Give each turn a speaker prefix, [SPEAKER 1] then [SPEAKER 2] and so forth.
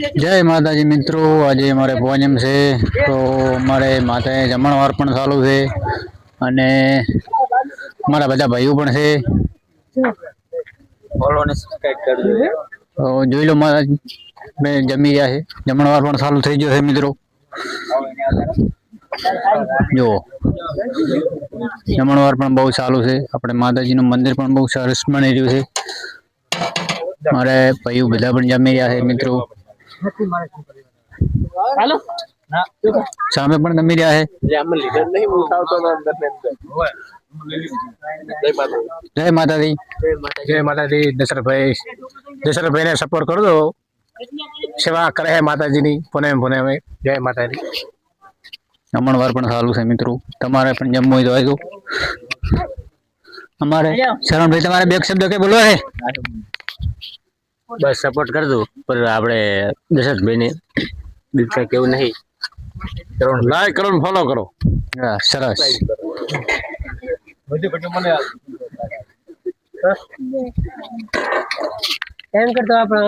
[SPEAKER 1] જય માતાજી મિત્રો, આજે અમારે પૂનમ છે તો અમારે માતાએ જમણવાર પણ ચાલુ છે અને મારા બધા ભાઈઓ પણ છે. ફોલો ને સબસ્ક્રાઇબ કરજો. તો જોઈ લો માતાજી મેં જમી રહ્યા છે, જમણવાર પણ ચાલુ થઈ ગયો છે મિત્રો. જો જમણવાર પણ બહુ ચાલુ છે. આપણે માતાજીનું મંદિર પણ બહુ સરસ બની રહ્યું છે. મારે ભાઈઓ બધા પણ જમી રહ્યા છે મિત્રો. હાલો સામે પણ જમી રહ્યા છે. જય માતાજી. જય માતાજી. દશરથભાઈ ને સપોર્ટ કરો દો, સેવા કરે છે માતાજીની. પુણે જય માતાજી. જમણવાર પણ સારું છે મિત્રો. તમારે પણ જમવું હોય તો આવજો. અમારે શરણભાઈ તમારે બે શબ્દ કઈ બોલવા છે? બસ સપોર્ટ કરજો, પર આપણે દશરથભાઈ ને બીજું કેવું નહીં. લાઈક કરો, ફોલો કરો. હા સરસ. એમ કરતો આપણે